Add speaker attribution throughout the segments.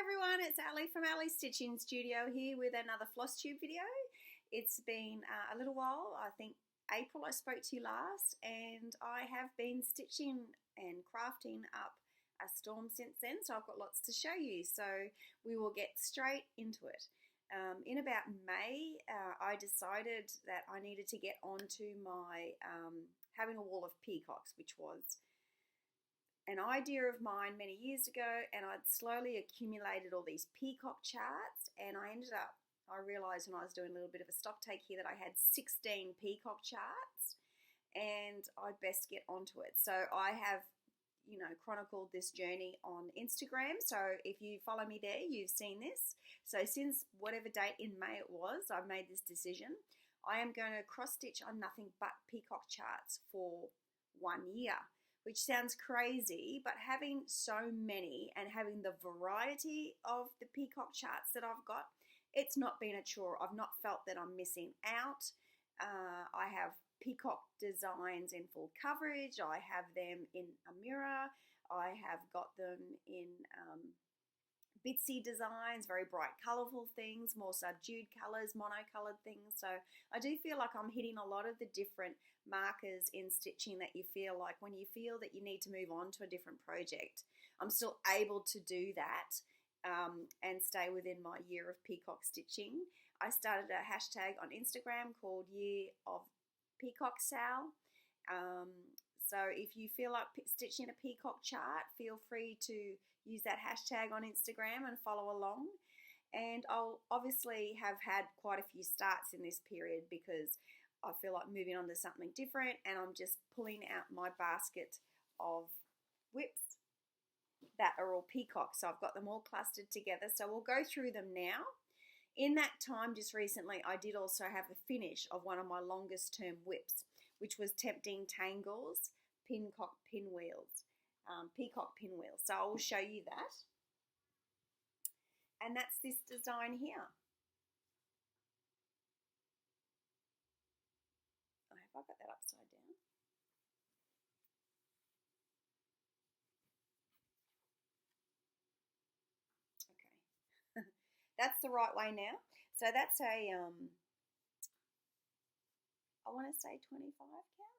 Speaker 1: everyone, it's Ali from Ali's Stitching Studio here with another floss tube video. It's been a little while, I think April I spoke to you last, and I have been stitching and crafting up a storm since then, so I've got lots to show you, so we will get straight into it. In about May, I decided that I needed to get onto my having a wall of peacocks, which was an idea of mine many years ago, and I'd slowly accumulated all these peacock charts, and I realised when I was doing a little bit of a stock take here that I had 16 peacock charts, and I'd best get onto it. So I have, chronicled this journey on Instagram, so if you follow me there, you've seen this. So since whatever date in May it was, I've made this decision. I am going to cross stitch on nothing but peacock charts for 1 year. Which sounds crazy, but having so many and having the variety of the peacock charts that I've got, it's not been a chore. I've not felt that I'm missing out. I have peacock designs in full coverage. I have them in a mirror. I have got them in bitsy designs, very bright colourful things, more subdued colours, monocolored things. So I do feel like I'm hitting a lot of the different markers in stitching that you feel like when you feel that you need to move on to a different project. I'm still able to do that and stay within my year of peacock stitching. I started a hashtag on Instagram called Year of Peacock Sal. So if you feel like stitching a peacock chart, feel free to use that hashtag on Instagram and follow along. And I'll obviously have had quite a few starts in this period because I feel like moving on to something different, and I'm just pulling out my basket of whips that are all peacocks. So I've got them all clustered together. So we'll go through them now. In that time, just recently, I did also have a finish of one of my longest term whips, which was Tempting Tangles Peacock Pinwheels. So I will show you that. And that's this design here. Have I got that upside down? Okay. That's the right way now. So that's a, I want to say 25 count.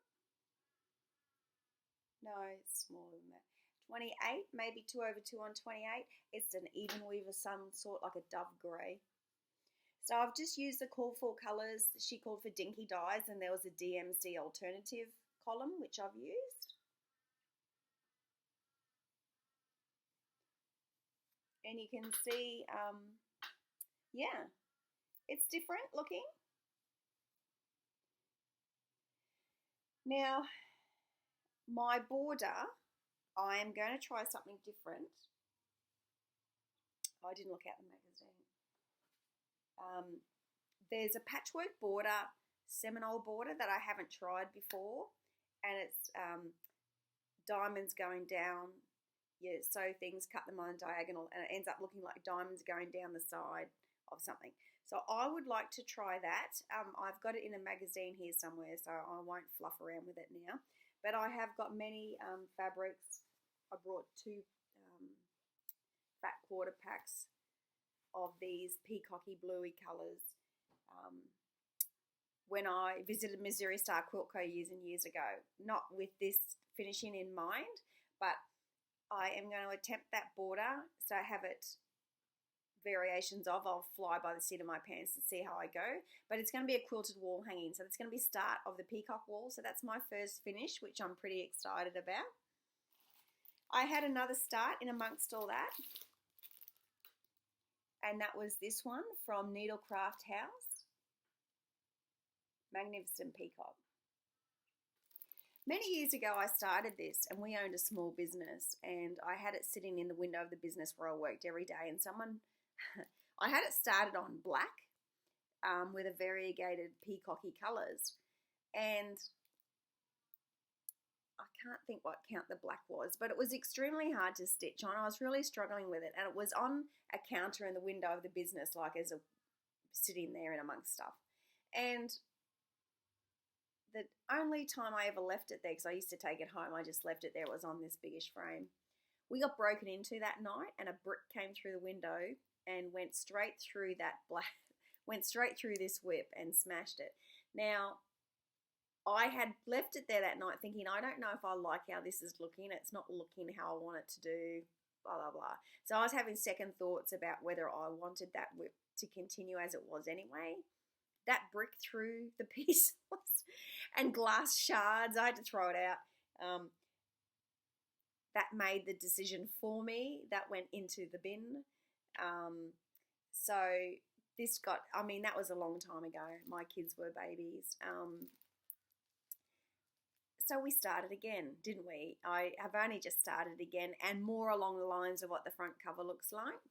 Speaker 1: No, it's smaller than that. 28, maybe 2 over 2 on 28. It's an even weave of some sort, like a dove grey. So I've just used the call for colours she called for Dinky Dyes, and there was a DMC alternative column which I've used. And you can see, yeah, it's different looking. Now, my border, I am going to try something different. I didn't look at the magazine. There's a patchwork border, Seminole border that I haven't tried before, and it's diamonds going down. You sew things, cut them on a diagonal, and it ends up looking like diamonds going down the side of something. So I would like to try that. I've got it in a magazine here somewhere, so I won't fluff around with it now. But I have got many fabrics. I brought 2 fat quarter packs of these peacocky bluey colours when I visited Missouri Star Quilt Co years and years ago. Not with this finishing in mind, but I am going to attempt that border, so I have it variations of. I'll fly by the seat of my pants and see how I go. But it's going to be a quilted wall hanging, so it's going to be start of the peacock wall. So that's my first finish, which I'm pretty excited about. I had another start in amongst all that, and that was this one from Needlecraft House, Magnificent Peacock. Many years ago I started this, and we owned a small business, and I had it sitting in the window of the business where I worked every day, and I had it started on black with a variegated peacocky colours, and I can't think what count the black was, but it was extremely hard to stitch on. I was really struggling with it, and it was on a counter in the window of the business, like as a sitting there in amongst stuff. And the only time I ever left it there, because I used to take it home, I just left it there, it was on this biggish frame, We got broken into that night, and a brick came through the window and went straight through this whip and smashed it. Now, I had left it there that night thinking, I don't know if I like how this is looking. It's not looking how I want it to do, blah, blah, blah. So I was having second thoughts about whether I wanted that whip to continue as it was anyway. That brick through the piece and glass shards, I had to throw it out. That made the decision for me. That went into the bin. So this got, that was a long time ago. My kids were babies. So we started again, didn't we? I have only just started again, and more along the lines of what the front cover looks like.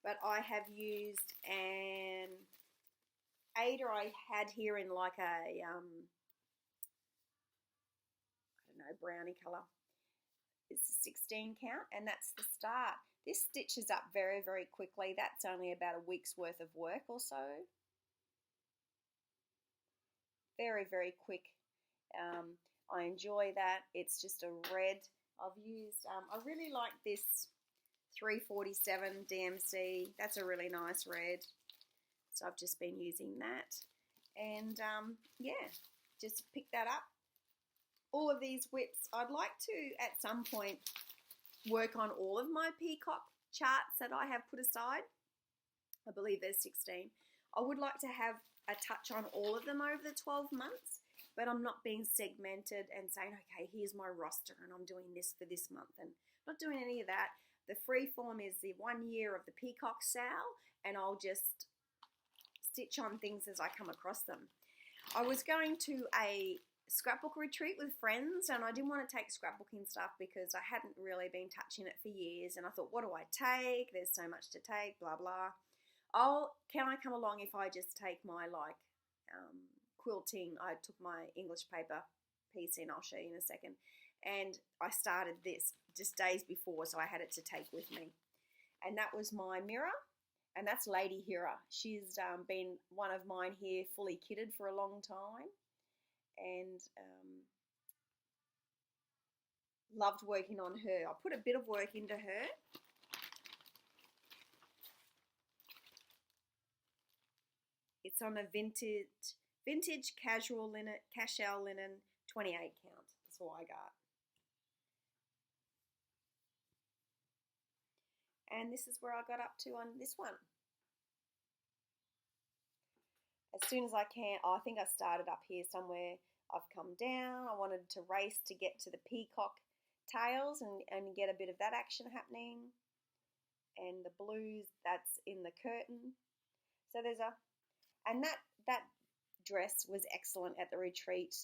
Speaker 1: But I have used an Ada I had here in like a, I don't know, brownie colour. It's a 16 count, and that's the start. This stitches up very, very quickly. That's only about a week's worth of work or so. Very, very quick. I enjoy that. It's just a red. I've used, I really like this 347 DMC. That's a really nice red. So I've just been using that. And yeah, just pick that up. All of these whips, I'd like to at some point work on all of my peacock charts that I have put aside. I believe there's 16. I would like to have a touch on all of them over the 12 months, but I'm not being segmented and saying, okay, here's my roster and I'm doing this for this month, and not doing any of that. The free form is the 1 year of the peacock sale, and I'll just stitch on things as I come across them. I was going to a scrapbook retreat with friends, and I didn't want to take scrapbooking stuff because I hadn't really been touching it for years, and I thought, what do I take? There's so much to take, blah, blah. Can I come along if I just take my quilting? I took my English paper piece in, I'll show you in a second, and I started this just days before, so I had it to take with me. And that was my mirror, and that's Lady Hira. She's been one of mine here, fully kitted for a long time, and loved working on her. I put a bit of work into her. It's on a vintage casual linen, cashel linen, 28 count. That's all I got. And this is where I got up to on this one. As soon as I can, I think I started up here somewhere. I've come down. I wanted to race to get to the peacock tails and get a bit of that action happening. And the blues, that's in the curtain. So there's a, and that dress was excellent at the retreat.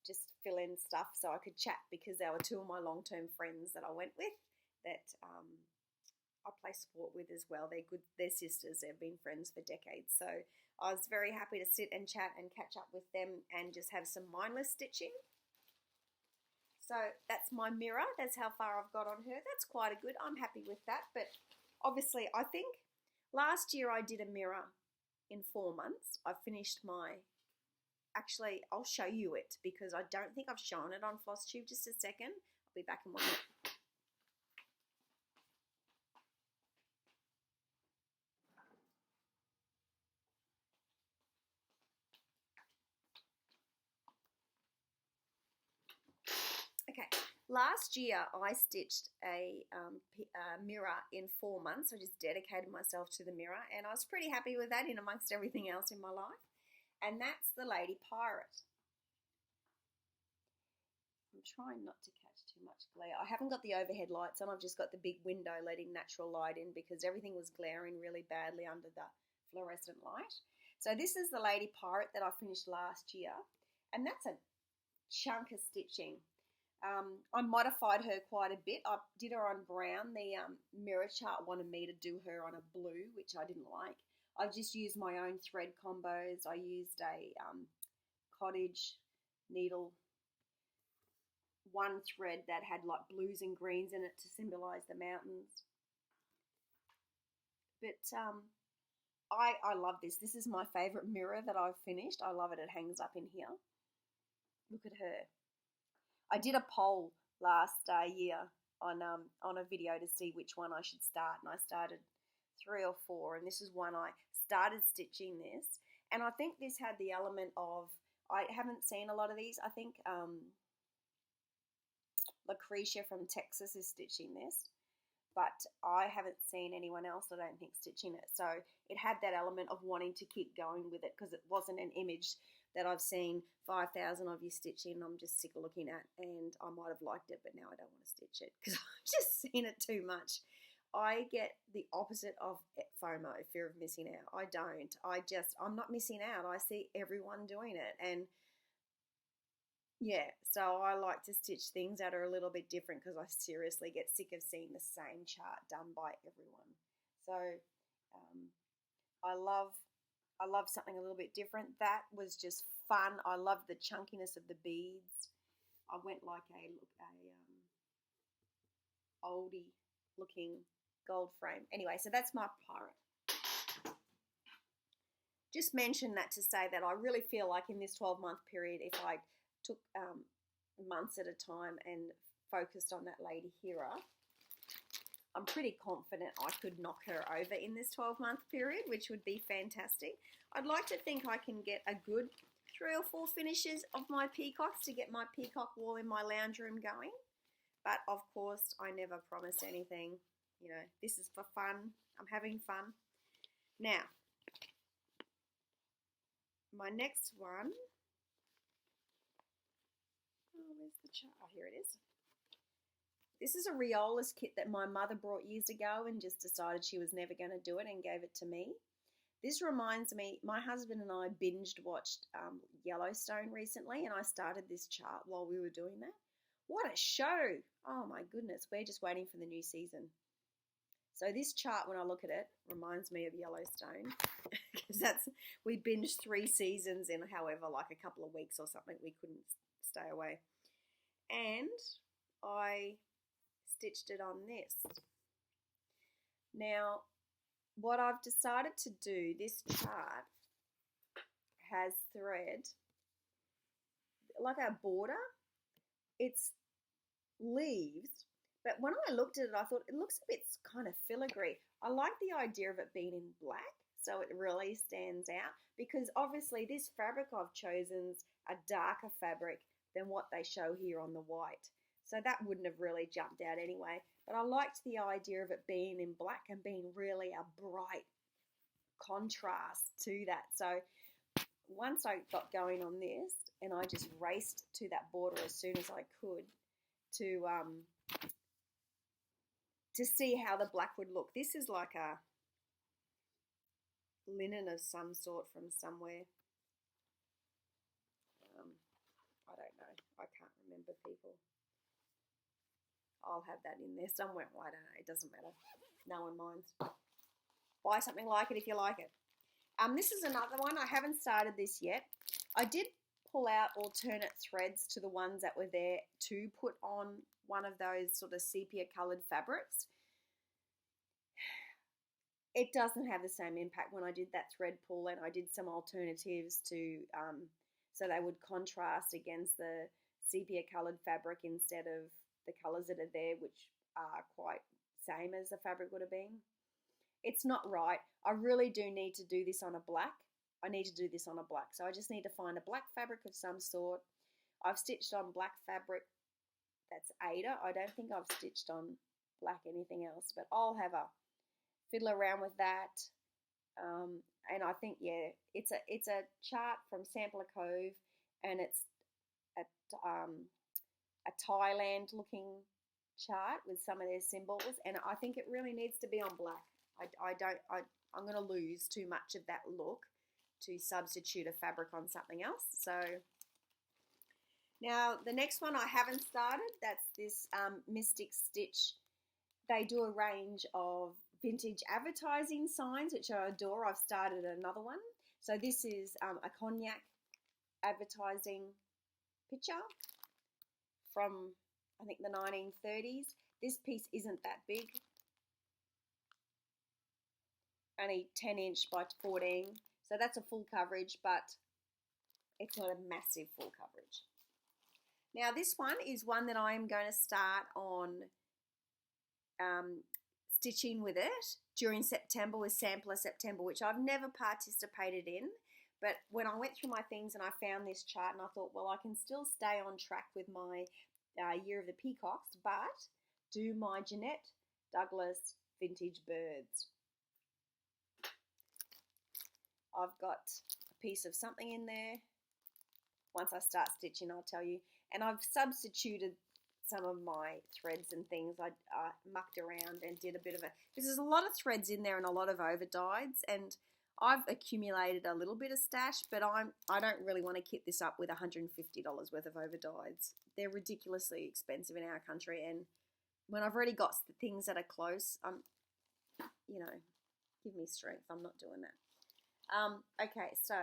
Speaker 1: Just fill in stuff so I could chat, because there were two of my long-term friends that I went with that I play sport with as well. They're good. They're sisters. They've been friends for decades. So I was very happy to sit and chat and catch up with them and just have some mindless stitching. So that's my mirror. That's how far I've got on her. That's quite a good. I'm happy with that. But obviously, I think last year I did a mirror in 4 months. I finished my, actually, I'll show you it because I don't think I've shown it on FlossTube. Just a second. I'll be back in 1 minute. Okay, last year I stitched a mirror in 4 months. I just dedicated myself to the mirror, and I was pretty happy with that in amongst everything else in my life. And that's the Lady Pirate. I'm trying not to catch too much glare. I haven't got the overhead lights on. I've just got the big window letting natural light in because everything was glaring really badly under the fluorescent light. So this is the Lady Pirate that I finished last year, and that's a chunk of stitching. I modified her quite a bit. I did her on brown. The mirror chart wanted me to do her on a blue, which I didn't like. I just used my own thread combos. I used a cottage needle, one thread that had like blues and greens in it to symbolize the mountains. But I love this. This is my favorite mirror that I've finished. I love it. It hangs up in here. Look at her. I did a poll last year on a video to see which one I should start, and I started 3 or 4, and this is one I started stitching this, and I think this had the element of, I haven't seen a lot of these. I think Lucretia from Texas is stitching this, but I haven't seen anyone else, I don't think, stitching it. So it had that element of wanting to keep going with it, because it wasn't an image that I've seen 5,000 of you stitching. I'm just sick of looking at, and I might have liked it, but now I don't want to stitch it because I've just seen it too much. I get the opposite of FOMO, fear of missing out. I don't. I'm not missing out. I see everyone doing it, and yeah, so I like to stitch things that are a little bit different, because I seriously get sick of seeing the same chart done by everyone. So I love something a little bit different. That was just fun. I love the chunkiness of the beads. I went like a oldie looking gold frame. Anyway, so that's my pirate. Just mention that to say that I really feel like in this 12-month period, if I took months at a time and focused on that lady Hera, I'm pretty confident I could knock her over in this 12-month period, which would be fantastic. I'd like to think I can get a good 3 or 4 finishes of my peacocks to get my peacock wall in my lounge room going. But of course, I never promise anything. You know, this is for fun. I'm having fun. Now, my next one. Oh, where's the chart? Oh, here it is. This is a Riola's kit that my mother brought years ago and just decided she was never going to do it and gave it to me. This reminds me, my husband and I binged watched Yellowstone recently, and I started this chart while we were doing that. What a show! Oh my goodness, we're just waiting for the new season. So this chart, when I look at it, reminds me of Yellowstone, because we binged 3 seasons in, however, like a couple of weeks or something. We couldn't stay away. And I stitched it on this. Now, what I've decided to do, this chart has thread, like a border. It's leaves, but when I looked at it, I thought it looks a bit kind of filigree. I like the idea of it being in black, so it really stands out, because obviously this fabric I've chosen is a darker fabric than what they show here on the white. So that wouldn't have really jumped out anyway. But I liked the idea of it being in black and being really a bright contrast to that. So once I got going on this, and I just raced to that border as soon as I could to see how the black would look. This is like a linen of some sort from somewhere. I don't know. I can't remember, people. I'll have that in there somewhere. Well, I don't know. It doesn't matter. No one minds. Buy something like it if you like it. This is another one. I haven't started this yet. I did pull out alternate threads to the ones that were there to put on one of those sort of sepia coloured fabrics. It doesn't have the same impact when I did that thread pull, and I did some alternatives to so they would contrast against the sepia coloured fabric instead of the colours that are there, which are quite same as the fabric would have been. It's not right. I really do need to do this on a black. I need to do this on a black. So I just need to find a black fabric of some sort. I've stitched on black fabric. That's Ada. I don't think I've stitched on black anything else, but I'll have a fiddle around with that. And I think, yeah, it's a chart from Sampler Cove, and it's a Thailand looking chart with some of their symbols, and I think it really needs to be on black. I'm going to lose too much of that look to substitute a fabric on something else. So now the next one I haven't started, that's this Mystic Stitch. They do a range of vintage advertising signs, which I adore. I've started another one. So this is a cognac advertising picture from, I think, the 1930s. This piece isn't that big, only 10" by 14. So that's a full coverage, but it's not a massive full coverage. Now this one is one that I am going to start on stitching with it during September with Sampler September, which I've never participated in. But when I went through my things and I found this chart and I thought, well, I can still stay on track with my Year of the Peacocks, but do my Jeanette Douglas Vintage Birds. I've got a piece of something in there. Once I start stitching, I'll tell you. And I've substituted some of my threads and things. I mucked around and did a bit of a, because there's a lot of threads in there and a lot of overdyes, and I've accumulated a little bit of stash, but I don't really want to kit this up with $150 worth of overdyes. They're ridiculously expensive in our country, and when I've already got the things that are close, you know, give me strength. I'm not doing that. Okay, so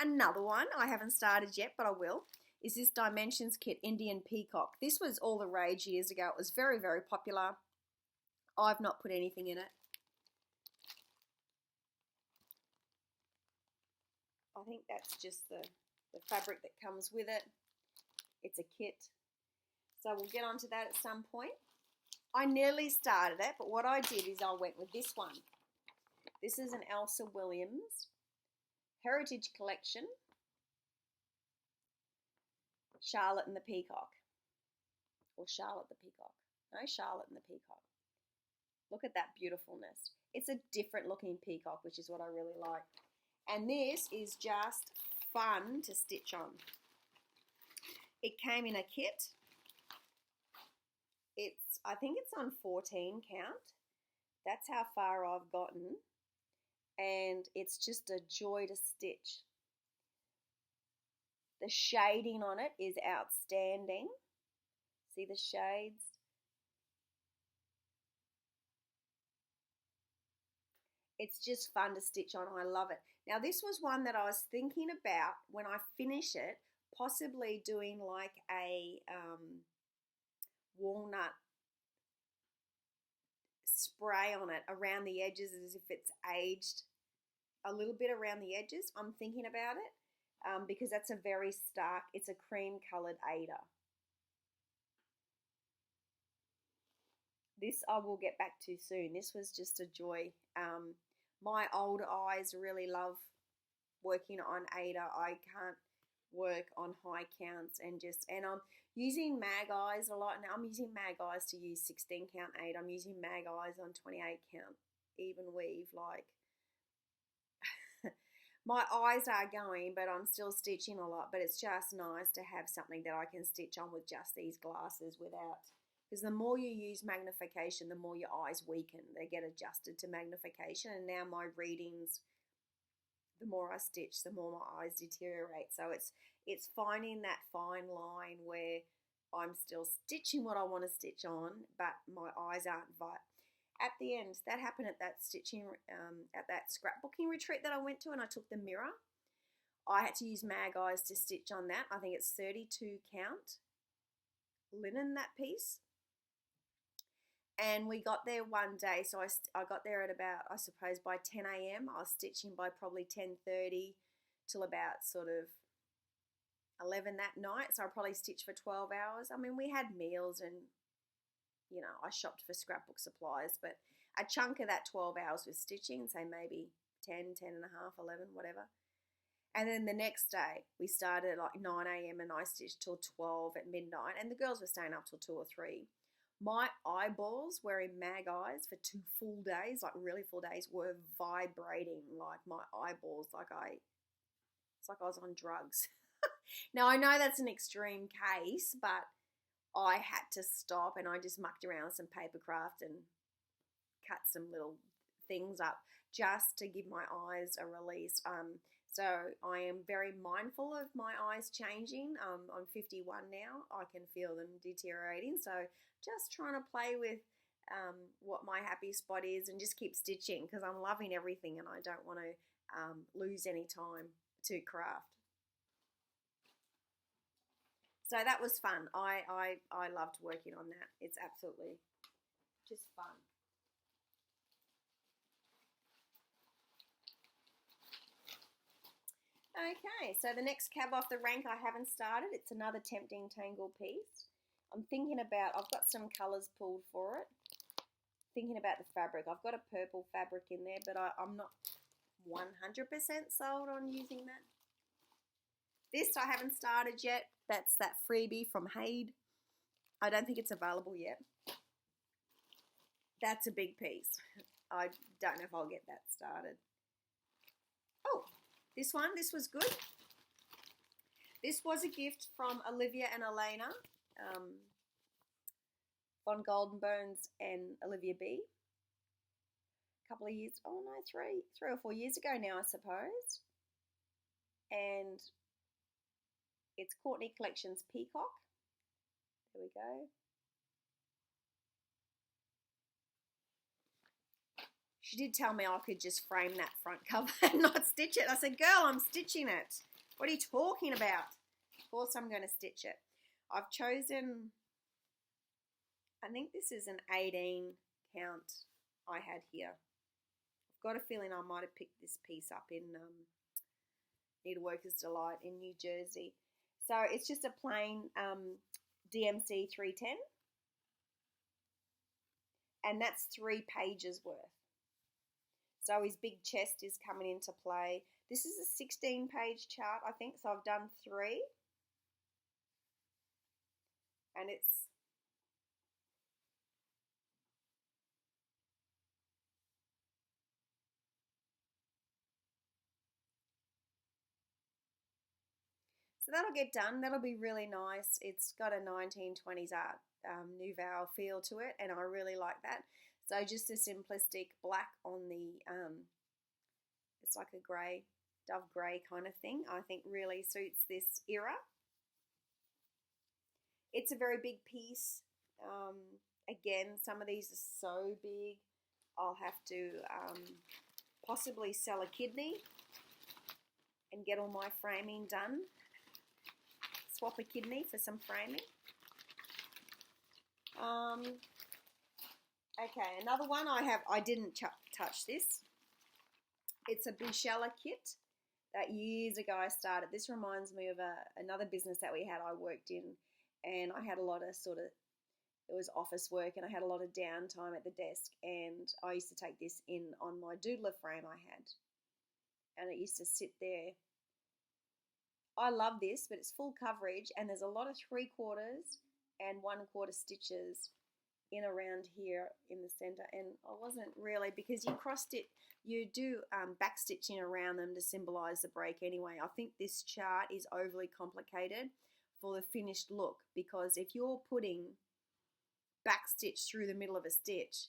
Speaker 1: another one I haven't started yet, but I will, is this Dimensions kit, Indian Peacock. This was all the rage years ago. It was very, very popular. I've not put anything in it. I think that's just the fabric that comes with it. It's a kit. So we'll get onto that at some point. I nearly started it, but what I did is I went with this one. This is an Elsa Williams Heritage Collection, Charlotte and the Peacock. Or Charlotte the Peacock. No, Charlotte and the Peacock. Look at that beautifulness. It's a different looking peacock, which is what I really like. And this is just fun to stitch on. It came in a kit. I think it's on 14 count. That's how far I've gotten. And it's just a joy to stitch. The shading on it is outstanding. See the shades? It's just fun to stitch on. I love it. Now this was one that I was thinking about when I finish it, possibly doing like a walnut spray on it around the edges as if it's aged a little bit around the edges. I'm thinking about it because that's a very stark, it's a cream colored Ada. This I will get back to soon. This was just a joy. My old eyes really love working on Ada. I can't work on high counts and I'm using mag eyes a lot now. I'm using mag eyes to use 16 count Ada. I'm using mag eyes on 28 count even weave. Like my eyes are going, but I'm still stitching a lot. But it's just nice to have something that I can stitch on with just these glasses without. Because the more you use magnification, the more your eyes weaken. They get adjusted to magnification. And now my readings, the more I stitch, the more my eyes deteriorate. So it's finding that fine line where I'm still stitching what I want to stitch on, but my eyes aren't at the end. That happened at that stitching, at that scrapbooking retreat that I went to, and I took the mirror. I had to use mag eyes to stitch on that. I think it's 32 count linen, that piece. And we got there one day, so I got there at about, I suppose, by 10 a.m. I was stitching by probably 10:30 till about sort of 11 that night, so I probably stitched for 12 hours. I mean, we had meals and, you know, I shopped for scrapbook supplies, but a chunk of that 12 hours was stitching, say maybe 10, 10 and a half, 11, whatever. And then the next day, we started at like 9 a.m. and I stitched till 12 at midnight, and the girls were staying up till 2 or 3. My eyeballs, wearing mag eyes for 2 full days, like really full days, were vibrating. Like my eyeballs, it's like I was on drugs. Now I know that's an extreme case, but I had to stop and I just mucked around with some paper craft and cut some little things up just to give my eyes a release. So I am very mindful of my eyes changing. I'm 51 now. I can feel them deteriorating. So just trying to play with what my happy spot is and just keep stitching because I'm loving everything and I don't want to lose any time to craft. So that was fun. I loved working on that. It's absolutely just fun. Okay, so the next cab off the rank I haven't started. It's another Tempting Tangle piece. I'm thinking about, I've got some colours pulled for it. Thinking about the fabric. I've got a purple fabric in there, but I'm not 100% sold on using that. This I haven't started yet. That's that freebie from Haid. I don't think it's available yet. That's a big piece. I don't know if I'll get that started. Oh, this one, this was good. This was a gift from Olivia and Elena, Von Goldenbones and Olivia B. A couple of years, oh no, three or 4 years ago now, I suppose. And it's Courtney Collections Peacock. There we go. She did tell me I could just frame that front cover and not stitch it. I said, girl, I'm stitching it. What are you talking about? Of course I'm going to stitch it. I've chosen, I think this is an 18 count I had here. I've got a feeling I might have picked this piece up in Needleworker's Delight in New Jersey. So it's just a plain DMC 310. And that's 3 pages worth. So his big chest is coming into play. This is a 16-page chart, I think, so I've done 3. And it's so that'll get done. That'll be really nice. It's got a 1920s art Nouveau feel to it, and I really like that. So just a simplistic black on the, it's like a grey, dove grey kind of thing, I think really suits this era. It's a very big piece. Again, some of these are so big, I'll have to possibly sell a kidney and get all my framing done. Swap a kidney for some framing. Okay, another one I didn't touch this. It's a Bouchella kit that years ago I started. This reminds me of another business that we had I worked in, and I had a lot of it was office work, and I had a lot of downtime at the desk, and I used to take this in on my doodler frame I had, and it used to sit there. I love this, but it's full coverage, and there's a lot of 3/4 and 1/4 stitches in around here in the center, and I wasn't really, because you do back stitching around them to symbolize the break anyway. I think this chart is overly complicated for the finished look, because if you're putting back stitch through the middle of a stitch,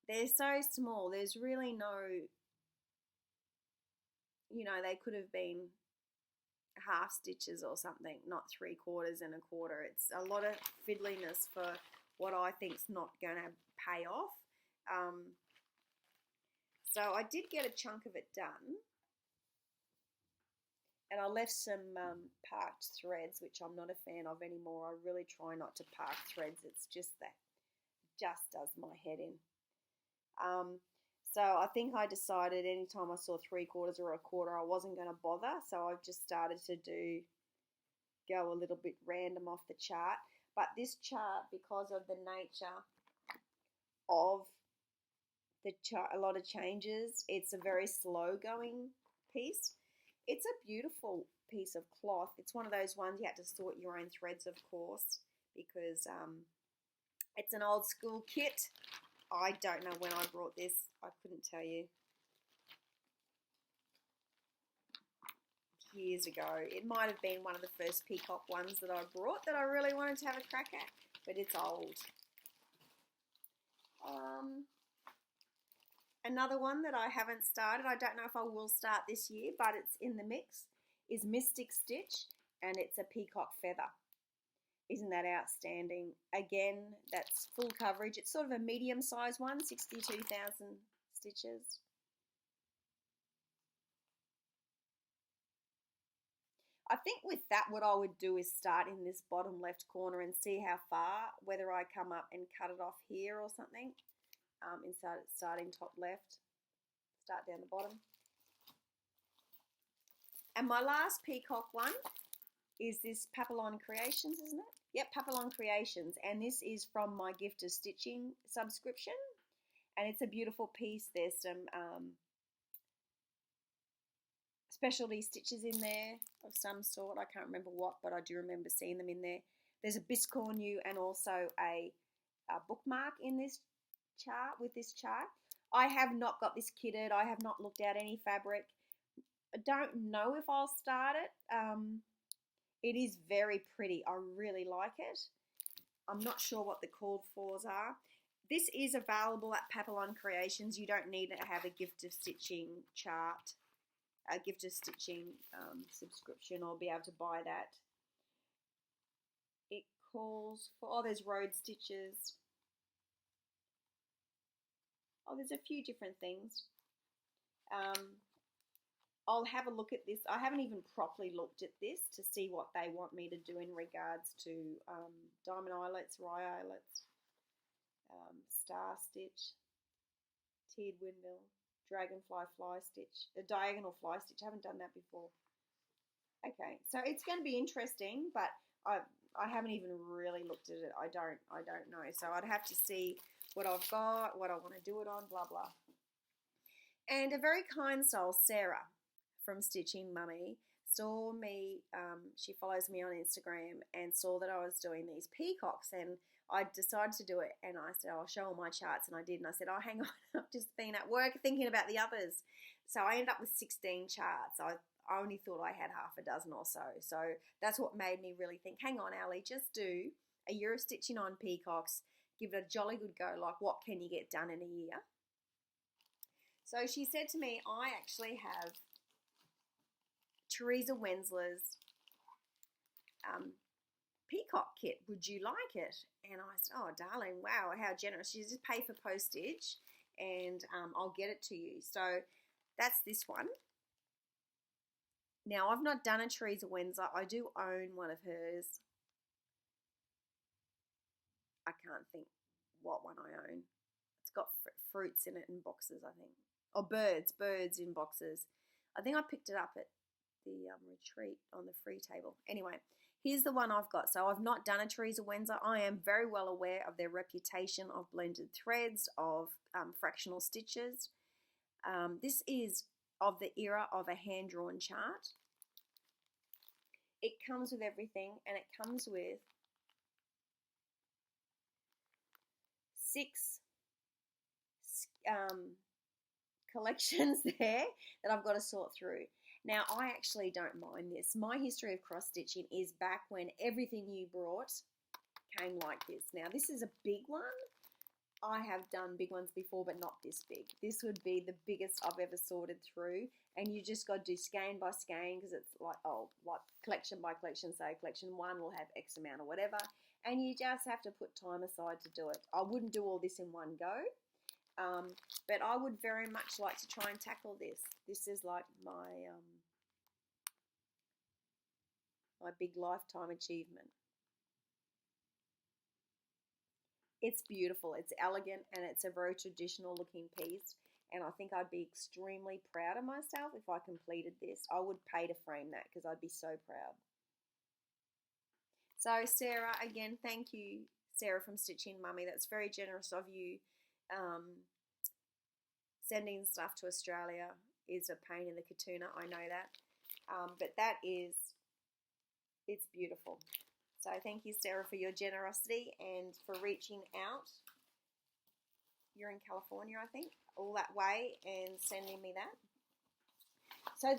Speaker 1: they're so small, there's really no, they could have been half stitches or something, not 3/4 and 1/4. It's a lot of fiddliness for what I think's not going to pay off. So I did get a chunk of it done, and I left some parked threads, which I'm not a fan of anymore. I really try not to park threads. It's just just does my head in. So I think I decided anytime I saw 3/4 or 1/4, I wasn't going to bother. So I've just started to go a little bit random off the chart. But this chart, because of the nature of the chart, a lot of changes, it's a very slow going piece. It's a beautiful piece of cloth. It's one of those ones you have to sort your own threads, of course, because it's an old school kit. I don't know when I brought this. I couldn't tell you. Years ago. It might have been one of the first Peacock ones that I brought that I really wanted to have a crack at, but it's old. Another one that I haven't started, I don't know if I will start this year, but it's in the mix, is Mystic Stitch, and it's a peacock feather. Isn't that outstanding? Again, that's full coverage. It's sort of a medium-sized one, 62,000 stitches. I think with that, what I would do is start in this bottom left corner and see how far, whether I come up and cut it off here or something. Starting top left, start down the bottom. And my last peacock one is this Papillon Creations, isn't it? Yep, Papillon Creations. And this is from my Gift of Stitching subscription. And it's a beautiful piece. There's some specialty stitches in there of some sort. I can't remember what, but I do remember seeing them in there. There's a biscorn and also a bookmark in this chart with this chart. I have not got this kitted. I have not looked at any fabric. I don't know if I'll start it. It is very pretty. I really like it. I'm not sure what the called fors are. This is available at Papillon Creations. You don't need to have a Gift of Stitching chart, a Gift of Stitching subscription, or be able to buy that. It calls for, oh, there's road stitches. Oh, there's a few different things. I'll have a look at this. I haven't even properly looked at this to see what they want me to do in regards to diamond eyelets, rye eyelets, star stitch, tiered windmill, dragonfly fly stitch, a diagonal fly stitch. I haven't done that before. Okay, so it's going to be interesting, but I haven't even really looked at it. I don't know. So I'd have to see what I've got, what I want to do it on, blah blah. And a very kind soul, Sarah from Stitching Mummy, saw me, she follows me on Instagram, and saw that I was doing these peacocks, and I decided to do it, and I said, I'll show all my charts, and I did, and I said, oh, hang on, I've just been at work thinking about the others. So I ended up with 16 charts. I only thought I had half a dozen or so. So that's what made me really think, hang on, Ali, just do a year of stitching on peacocks, give it a jolly good go, like what can you get done in a year? So she said to me, I actually have Teresa Wensler's peacock kit. Would you like it? And I said, oh, darling, wow, how generous. She just pay for postage and I'll get it to you. So that's this one. Now, I've not done a Teresa Wensler. I do own one of hers. I can't think what one I own. It's got fruits in it in boxes, I think. Or birds in boxes. I think I picked it up at the retreat on the free table. Anyway, here's the one I've got. So I've not done a Teresa Wensler. I am very well aware of their reputation of blended threads, of fractional stitches. This is of the era of a hand-drawn chart. It comes with everything, and it comes with 6 collections there that I've got to sort through. Now, I actually don't mind this. My history of cross-stitching is back when everything you brought came like this. Now, this is a big one. I have done big ones before, but not this big. This would be the biggest I've ever sorted through, and you just got to do skein by skein, because it's like, oh, like collection by collection. So collection 1 will have X amount or whatever, and you just have to put time aside to do it. I wouldn't do all this in one go. But I would very much like to try and tackle this. This is like my my big lifetime achievement. It's beautiful, it's elegant, and it's a very traditional looking piece. And I think I'd be extremely proud of myself if I completed this. I would pay to frame that because I'd be so proud. So Sarah, again, thank you, Sarah from Stitching Mummy. That's very generous of you. Sending stuff to Australia is a pain in the katuna, I know that. But it's beautiful. So thank you, Sarah, for your generosity and for reaching out. You're in California, I think, all that way, and sending me that. So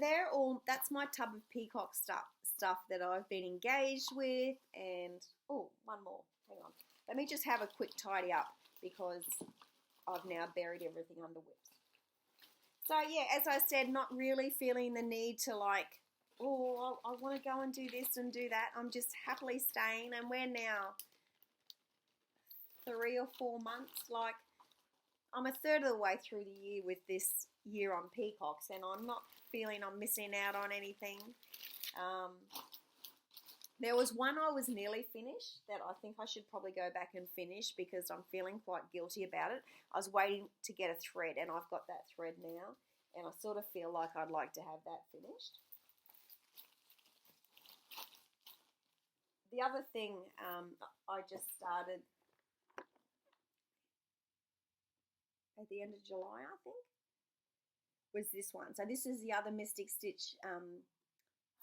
Speaker 1: that's my tub of peacock stuff that I've been engaged with. And, oh, one more, hang on. Let me just have a quick tidy up because I've now buried everything under whips. So yeah, as I said, not really feeling the need to like, oh, I want to go and do this and do that. I'm just happily staying, and we're now 3 or 4 months. Like, I'm a third of the way through the year with this year on peacocks, and I'm not feeling I'm missing out on anything. There was one I was nearly finished that I think I should probably go back and finish because I'm feeling quite guilty about it. I was waiting to get a thread, and I've got that thread now, and I sort of feel like I'd like to have that finished. The other thing I just started at the end of July, I think, was this one. So this is the other Mystic Stitch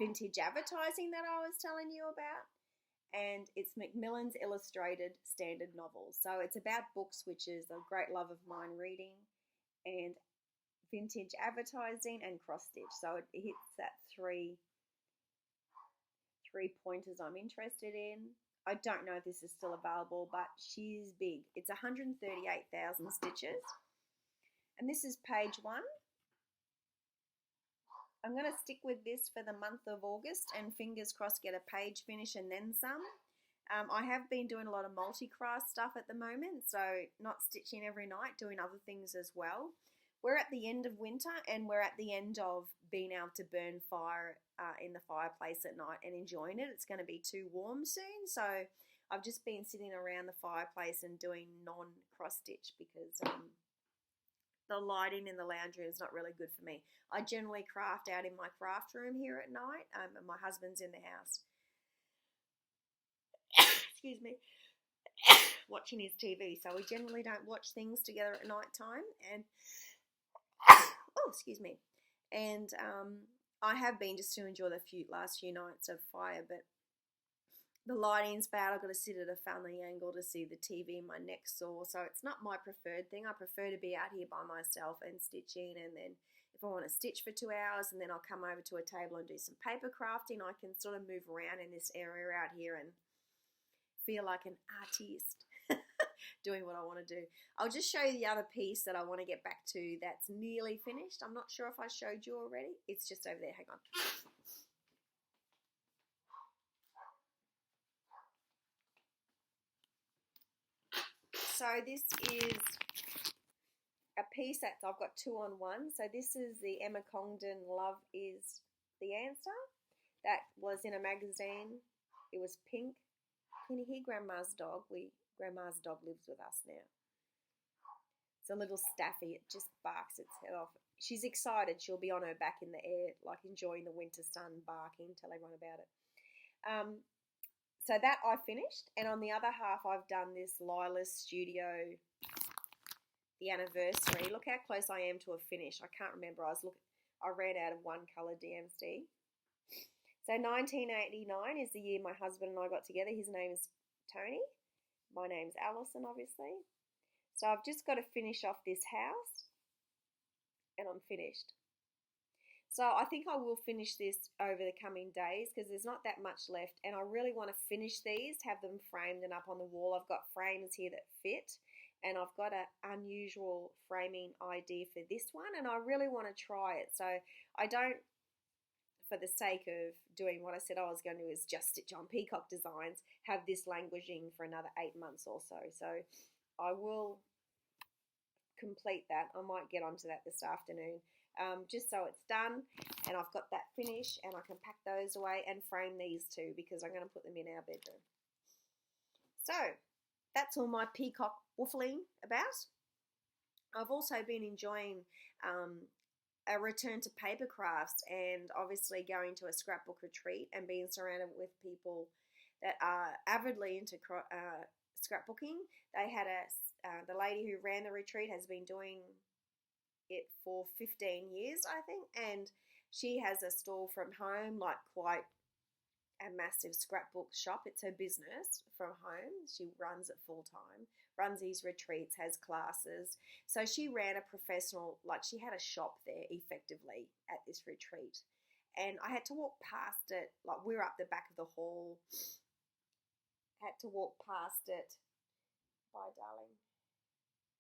Speaker 1: vintage advertising that I was telling you about. And it's Macmillan's Illustrated Standard Novels. So it's about books, which is a great love of mine, reading, and vintage advertising and cross stitch. So it hits that three pointers I'm interested in. I don't know if this is still available, but she's big. It's 138,000 stitches. And this is page 1. I'm going to stick with this for the month of August and fingers crossed get a page finish and then some. I have been doing a lot of multi-craft stuff at the moment, so not stitching every night, doing other things as well. We're at the end of winter and we're at the end of being able to burn fire in the fireplace at night and enjoying it. It's going to be too warm soon, so I've just been sitting around the fireplace and doing non-cross stitch because the lighting in the lounge room is not really good for me. I generally craft out in my craft room here at night, and my husband's in the house. Excuse me. Watching his TV, so we generally don't watch things together at night time. And oh, excuse me. And I have been just to enjoy the last few nights of fire, but the lighting's bad. I've got to sit at a funny angle to see the TV. My neck's sore, so it's not my preferred thing. I prefer to be out here by myself and stitching, and then if I want to stitch for 2 hours and then I'll come over to a table and do some paper crafting, I can sort of move around in this area out here and feel like an artiste doing what I want to do. I'll just show you the other piece that I want to get back to that's nearly finished. I'm not sure if I showed you already. It's just over there. Hang on. So this is a piece that I've got 2 on 1. So this is the Emma Congdon Love Is the Answer. That was in a magazine. It was pink. Can you hear Grandma's dog? Grandma's dog lives with us now. It's a little staffy. It just barks its head off. She's excited. She'll be on her back in the air, like enjoying the winter sun, barking, tell everyone about it. So that I finished. And on the other half, I've done this Lila's Studio, the anniversary. Look how close I am to a finish. I can't remember. I ran out of one colour DMC. So 1989 is the year my husband and I got together. His name is Tony. My name's Alison, obviously. So I've just got to finish off this house and I'm finished. So I think I will finish this over the coming days because there's not that much left, and I really want to finish these, have them framed and up on the wall. I've got frames here that fit, and I've got an unusual framing idea for this one, and I really want to try it. So I don't, for the sake of doing what I said I was going to do, is just stitch on Peacock Designs, have this languishing for another 8 months or so. So I will complete that. I might get onto that this afternoon, just so it's done and I've got that finish and I can pack those away and frame these too because I'm going to put them in our bedroom. So that's all my peacock woofling about. I've also been enjoying a return to paper crafts and obviously going to a scrapbook retreat and being surrounded with people that are avidly into scrapbooking. They had the lady who ran the retreat has been doing it for 15 years, I think, and she has a stall from home, like quite a massive scrapbook shop. It's her business from home. She runs it full time, runs these retreats, has classes. So she ran a professional, like she had a shop there effectively at this retreat. And I had to walk past it, like we were up the back of the hall, had to walk past it. Bye, darling.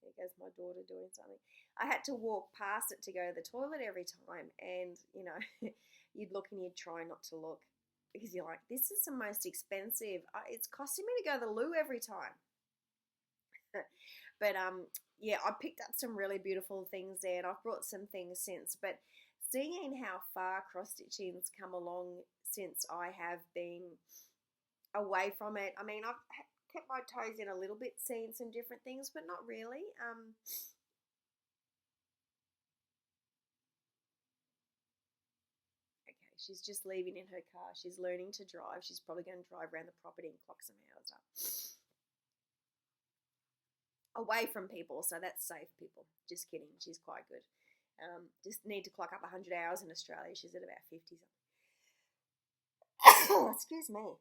Speaker 1: There goes my daughter doing something. I had to walk past it to go to the toilet every time, and you know, you'd look and you'd try not to look because you're like, this is the most expensive. It's costing me to go to the loo every time. But yeah, I picked up some really beautiful things there, and I've brought some things since. But seeing how far cross stitching's come along since I have been away from it. I mean, I've kept my toes in a little bit, seeing some different things, but not really. Okay, She's just leaving in her car. She's learning to drive. She's probably going to drive around the property and clock some hours up. Away from people, so that's safe, people. Just kidding. She's quite good. Just need to clock up 100 hours in Australia. She's at about 50 something. Excuse me.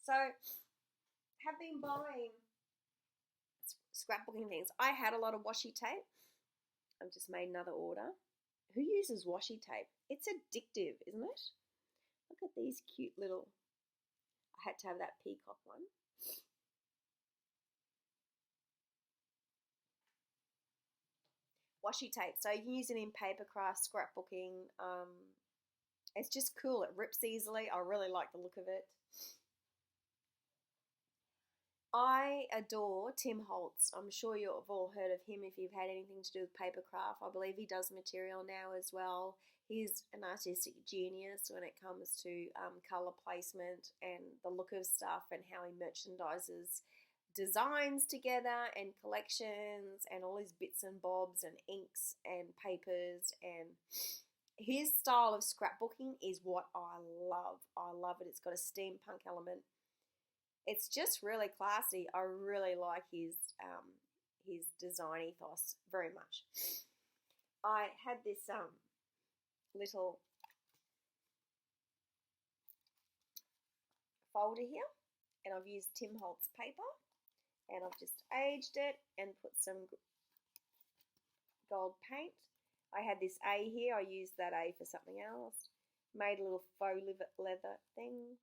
Speaker 1: So, have been buying scrapbooking things. I had a lot of washi tape. I've just made another order. Who uses washi tape? It's addictive, isn't it? Look at these cute little... I had to have that peacock one. Washi tape. So you can use it in papercraft, scrapbooking. It's just cool. It rips easily. I really like the look of it. I adore Tim Holtz. I'm sure you've all heard of him if you've had anything to do with papercraft. I believe he does material now as well. He's an artistic genius when it comes to colour placement and the look of stuff and how he merchandises designs together and collections and all his bits and bobs and inks and papers, and his style of scrapbooking is what I love. I love it. It's got a steampunk element. It's just really classy. I really like his design ethos very much. I had this little folder here, and I've used Tim Holtz paper, and I've just aged it and put some gold paint. I had this A here. I used that A for something else. Made a little faux leather thing.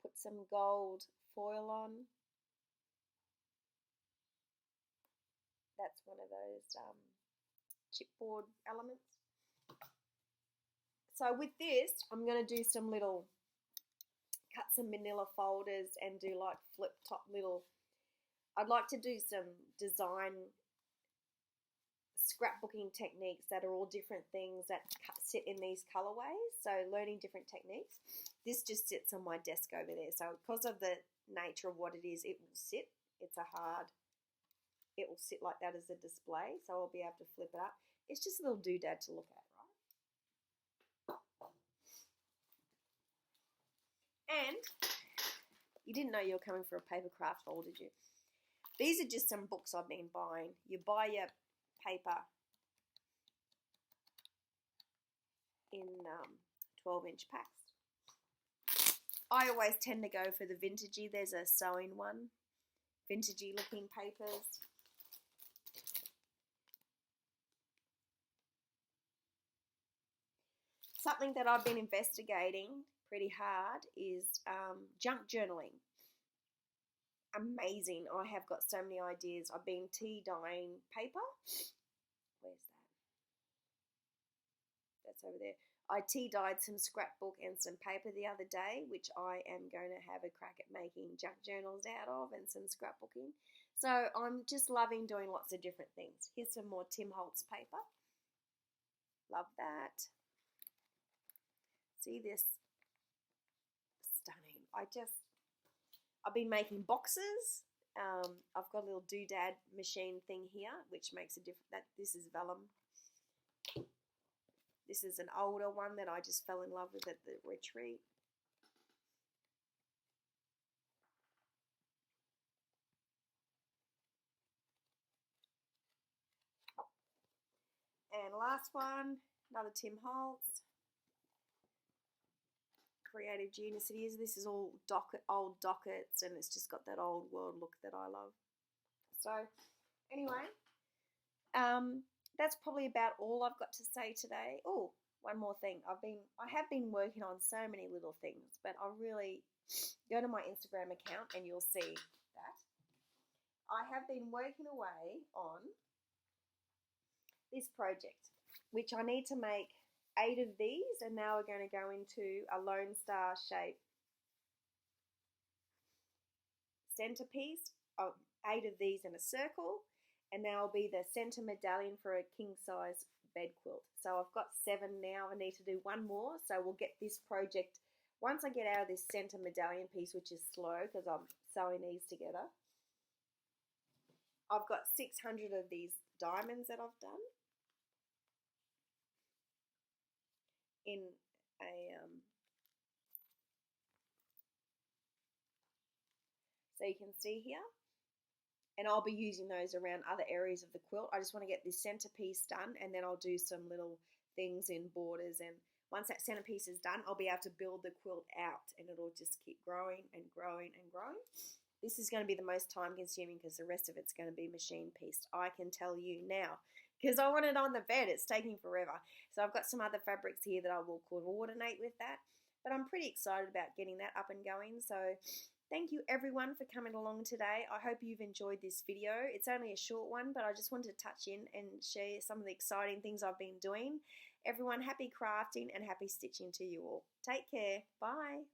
Speaker 1: Put some gold foil on. That's one of those chipboard elements. So with this, I'm going to do some little, cut some manila folders and do like flip top little, I'd like to do some design scrapbooking techniques that are all different things that sit in these colorways. So learning different techniques. This just sits on my desk over there. So because of the nature of what it is, it will sit. It will sit like that as a display. So I'll be able to flip it up. It's just a little doodad to look at, right? And you didn't know you were coming for a paper craft haul, did you? These are just some books I've been buying. You buy your paper in 12-inch packs. I always tend to go for the vintagey. There's a sewing one. Vintagey looking papers. Something that I've been investigating pretty hard is junk journaling. Amazing. I have got so many ideas. I've been tea dyeing paper. Where's that? That's over there. I tea dyed some scrapbook and some paper the other day, which I am going to have a crack at making junk journals out of and some scrapbooking. So I'm just loving doing lots of different things. Here's some more Tim Holtz paper. Love that. See this? Stunning. I've been making boxes. I've got a little doodad machine thing here, which makes a difference. This is vellum. This is an older one that I just fell in love with at the retreat. And last one, another Tim Holtz. Creative Genius it is. This is all old dockets, and it's just got that old world look that I love. So anyway, that's probably about all I've got to say today. Oh, one more thing. I have been working on so many little things, but I really go to my Instagram account and you'll see that. I have been working away on this project, which I need to make 8 of these, and now we're going to go into a Lone Star shape centerpiece of 8 of these in a circle, and now will be the center medallion for a king size bed quilt. So I've got 7 now. I need to do one more, so we'll get this project, once I get out of this center medallion piece, which is slow because I'm sewing these together. I've got 600 of these diamonds that I've done. in a so you can see here, and I'll be using those around other areas of the quilt. I just want to get this centerpiece done, and then I'll do some little things in borders, and once that centerpiece is done, I'll be able to build the quilt out, and it'll just keep growing and growing and growing. This is going to be the most time consuming because the rest of it's going to be machine pieced. I can tell you now, because I want it on the bed. It's taking forever. So I've got some other fabrics here that I will coordinate with that. But I'm pretty excited about getting that up and going. So thank you everyone for coming along today. I hope you've enjoyed this video. It's only a short one, but I just wanted to touch in and share some of the exciting things I've been doing. Everyone, happy crafting and happy stitching to you all. Take care. Bye.